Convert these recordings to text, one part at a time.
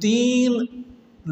3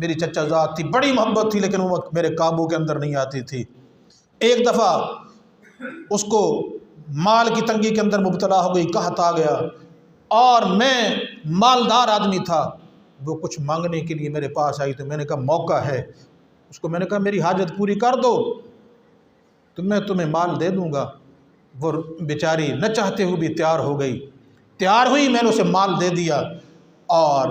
میری چچا ذات تھی، بڑی محبت تھی، لیکن وہ میرے قابو کے اندر نہیں آتی تھی۔ ایک دفعہ اس کو مال کی تنگی کے اندر مبتلا ہو گئی، قحط آ گیا، اور میں مالدار آدمی تھا، وہ کچھ مانگنے کے لیے میرے پاس آئی، تو میں نے کہا موقع ہے، اس کو میں نے کہا میری حاجت پوری کر دو تو میں تمہیں مال دے دوں گا۔ وہ بیچاری نہ چاہتے ہوئے بھی تیار ہو گئی، تیار ہوئی، میں نے اسے مال دے دیا، اور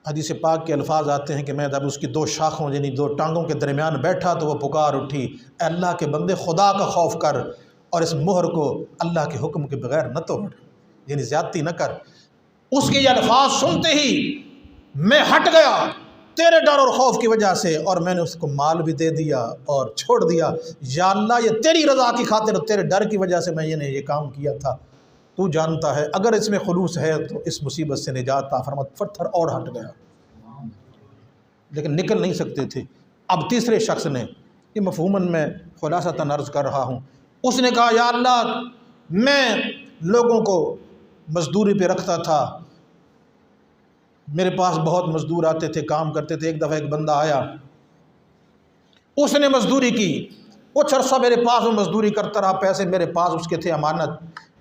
حدیث پاک کے الفاظ آتے ہیں کہ میں جب اس کی دو شاخوں یعنی دو ٹانگوں کے درمیان بیٹھا تو وہ پکار اٹھی، اے اللہ کے بندے خدا کا خوف کر اور اس مہر کو اللہ کے حکم کے بغیر نہ توڑ، یعنی زیادتی نہ کر۔ اس کے یہ الفاظ سنتے ہی میں ہٹ گیا تیرے ڈر اور خوف کی وجہ سے، اور میں نے اس کو مال بھی دے دیا اور چھوڑ دیا۔ یا اللہ یہ تیری رضا کی خاطر اور تیرے ڈر کی وجہ سے میں نے یہ کام کیا تھا، تو جانتا ہے، اگر اس میں خلوص ہے تو اس مصیبت سے نجات عطا فرما۔ پتھر اور ہٹ گیا، لیکن نکل نہیں سکتے تھے۔ اب تیسرے شخص نے، یہ مفہوماً میں خلاصتاً عرض کر رہا ہوں، اس نے کہا یا اللہ میں لوگوں کو مزدوری پہ رکھتا تھا، میرے پاس بہت مزدور آتے تھے، کام کرتے تھے۔ ایک دفعہ ایک بندہ آیا، اس نے مزدوری کی، کچھ عرصہ میرے پاس وہ مزدوری کرتا رہا، پیسے میرے پاس اس کے تھے امانت،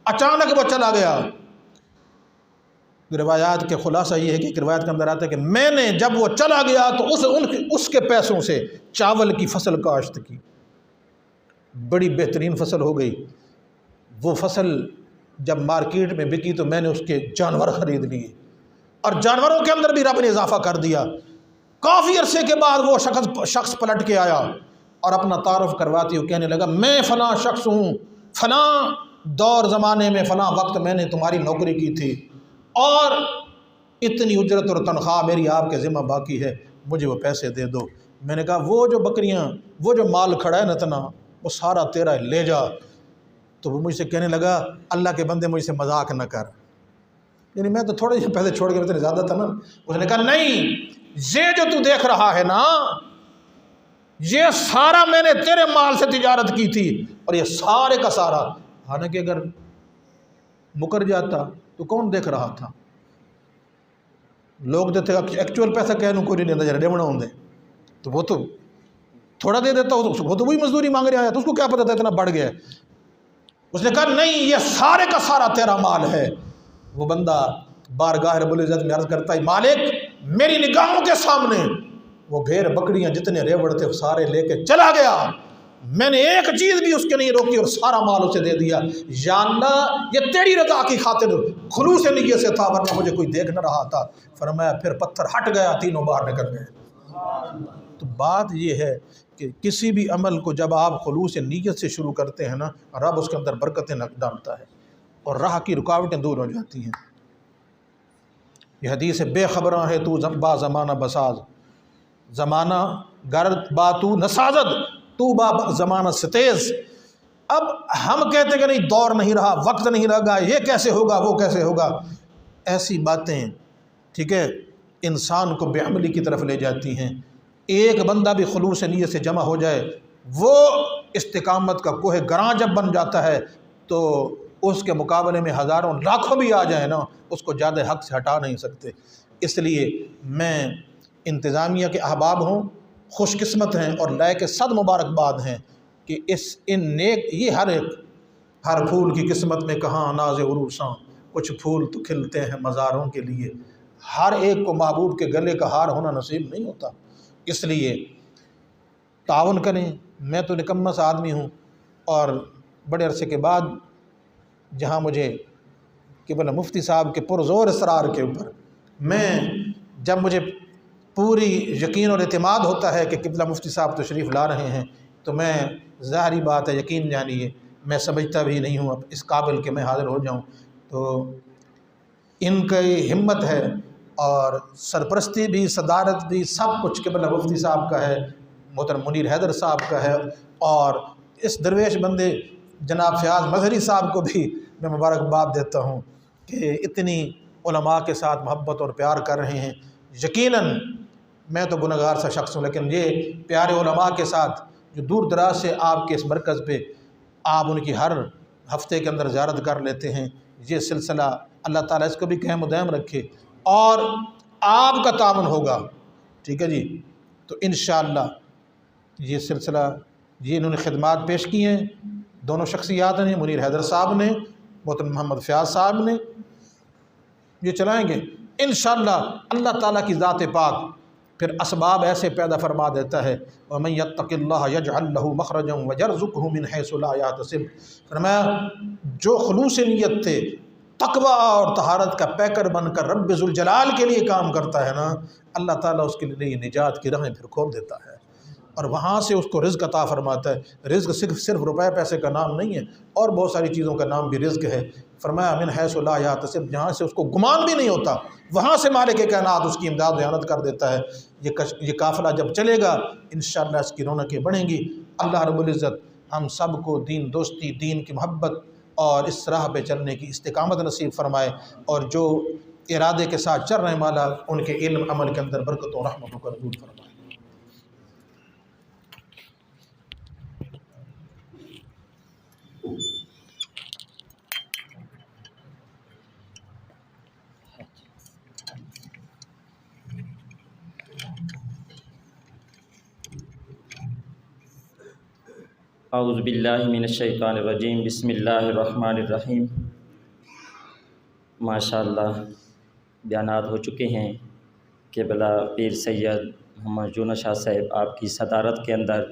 اچانک وہ چلا گیا۔ روایات کے خلاصہ یہ ہے کہ ایک روایت کے اندر آتا ہے کہ میں نے جب وہ چلا گیا تو اس کے پیسوں سے چاول کی فصل کاشت کی، بڑی بہترین فصل ہو گئی۔ وہ فصل جب مارکیٹ میں بکی تو میں نے اس کے جانور خرید لیے، اور جانوروں کے اندر بھی رب نے اضافہ کر دیا۔ کافی عرصے کے بعد وہ شخص پلٹ کے آیا اور اپنا تعارف کرواتے ہوئے کہنے لگا میں فلاں شخص ہوں، فلاں دور زمانے میں فلاں وقت میں نے تمہاری نوکری کی تھی، اور اتنی اجرت اور تنخواہ میری آپ کے ذمہ باقی ہے، مجھے وہ پیسے دے دو۔ میں نے کہا وہ جو بکریاں، وہ جو مال کھڑا ہے نتنا، وہ سارا تیرا ہے، لے جا۔ تو وہ مجھ سے کہنے لگا اللہ کے بندے مجھ سے مذاق نہ کر، یعنی میں تو تھوڑے سے پیسے چھوڑ کے اتنے زیادہ تھا نا۔ اس نے کہا نہیں، یہ جو تو دیکھ رہا ہے نا، یہ سارا میں نے تیرے مال سے تجارت کی تھی، اور یہ سارے کا سارا، حالانکہ اگر مکر جاتا تو کون دیکھ رہا تھا؟ لوگ دیتے ایکچوئل پیسہ کہنے کوئی نہیں دیتا، ڈیمنا ہوں دے تو وہ تو تھوڑا دے دیتا، وہ تو وہی مزدوری مانگ رہا ہے، تو اس کو کیا پتہ تھا اتنا بڑھ گیا۔ اس نے کہا نہیں، یہ سارے کا سارا تیرا مال ہے۔ وہ بندہ بارگاہ رب العزت میں عرض کرتا ہے مالک میری نگاہوں کے سامنے وہ بھیڑ بکریاں جتنے ریوڑ تھے سارے لے کے چلا گیا، میں نے ایک چیز بھی اس کے نہیں روکی اور سارا مال اسے دے دیا۔ یا اللہ یہ تیری رضا کی خاطر خلوص نیت سے تھا، ورنہ مجھے کوئی دیکھ نہ رہا تھا۔ فرمایا پھر پتھر ہٹ گیا، تینوں باہر نکل گئے۔ تو بات یہ ہے کہ کسی بھی عمل کو جب آپ خلوص نیت سے شروع کرتے ہیں نا، رب اس کے اندر برکتیں ڈالتا ہے اور راہ کی رکاوٹیں دور ہو جاتی ہیں۔ یہ حدیث ہے بے خبراں ہے تو با زمانہ بساز، زمانہ گرد با تو نسازد، تو با زمانہ ستیز۔ اب ہم کہتے کہ نہیں دور نہیں رہا، وقت نہیں لگا، یہ کیسے ہوگا وہ کیسے ہوگا، ایسی باتیں ٹھیک ہے انسان کو بے عملی کی طرف لے جاتی ہیں۔ ایک بندہ بھی خلوص نیت سے جمع ہو جائے، وہ استقامت کا کوہ گراں جب بن جاتا ہے تو اس کے مقابلے میں ہزاروں لاکھوں بھی آ جائیں نا، اس کو زیادہ حق سے ہٹا نہیں سکتے۔ اس لیے میں انتظامیہ کے احباب ہوں، خوش قسمت ہیں اور لائق صد مبارکباد ہیں کہ ان نیک یہ ہر پھول کی قسمت میں کہاں ناز عروساں، کچھ پھول تو کھلتے ہیں مزاروں کے لیے، ہر ایک کو محبوب کے گلے کا ہار ہونا نصیب نہیں ہوتا۔ اس لیے تعاون کریں۔ میں تو نکمہ سا آدمی ہوں، اور بڑے عرصے کے بعد جہاں مجھے قبلہ مفتی صاحب کے پرزور اصرار کے اوپر میں جب مجھے پوری یقین اور اعتماد ہوتا ہے کہ قبلہ مفتی صاحب تشریف لا رہے ہیں، تو میں ظاہری بات ہے یقین جانیے میں سمجھتا بھی نہیں ہوں اب اس قابل کہ میں حاضر ہو جاؤں۔ تو ان کی ہمت ہے اور سرپرستی بھی، صدارت بھی، سب کچھ قبلہ مفتی صاحب کا ہے، محترم منیر حیدر صاحب کا ہے، اور اس درویش بندے جناب فیاض مظہری صاحب کو بھی میں مبارکباد دیتا ہوں کہ اتنی علماء کے ساتھ محبت اور پیار کر رہے ہیں۔ یقیناً میں تو گنہگار سا شخص ہوں، لیکن یہ پیارے علماء کے ساتھ جو دور دراز سے آپ کے اس مرکز پہ آپ ان کی ہر ہفتے کے اندر زیارت کر لیتے ہیں، یہ سلسلہ اللہ تعالیٰ اس کو بھی قائم و دائم رکھے، اور آپ کا تعاون ہوگا ٹھیک ہے جی۔ تو انشاءاللہ یہ سلسلہ یہ انہوں نے خدمات پیش کی ہیں، دونوں شخصیات نے، منیر حیدر صاحب نے، محترم محمد فیاض صاحب نے، یہ چلائیں گے انشاءاللہ۔ اللہ تعالیٰ کی ذات پاک پھر اسباب ایسے پیدا فرما دیتا ہے، وَمَن يَتَّقِ اللَّهَ يَجْعَل لَّهُ مَخْرَجًا وَيَرْزُقْهُ مِنْ حَيْثُ لَا يَحْتَسِبُ۔ فرمایا جو خلوص نیت سے تقوی اور طہارت کا پیکر بن کر رب ذوالجلال کے لیے کام کرتا ہے نا، اللہ تعالیٰ اس کے لیے نجات کی راہیں پھر کھول دیتا ہے، اور وہاں سے اس کو رزق عطا فرماتا ہے۔ رزق صرف روپے پیسے کا نام نہیں ہے، اور بہت ساری چیزوں کا نام بھی رزق ہے۔ فرمایا من حیث لا یحتسب، جہاں سے اس کو گمان بھی نہیں ہوتا، وہاں سے مالک کائنات اس کی امداد و اعانت کر دیتا ہے۔ یہ قافلہ جب چلے گا انشاءاللہ اس کی رونقیں بڑھیں گی۔ اللہ رب العزت ہم سب کو دین دوستی، دین کی محبت اور اس راہ پہ چلنے کی استقامت نصیب فرمائے، اور جو ارادے کے ساتھ چل رہے ہیں مولا ان کے علم عمل کے اندر برکت و رحمت کو قبول فرمائے۔ اعوذ باللہ من الشیطان الرجیم، بسم اللہ الرحمن الرحیم۔ ماشاءاللہ بیانات ہو چکے ہیں کہ بلا پیر سید محمد یونس شاہ صاحب آپ کی صدارت کے اندر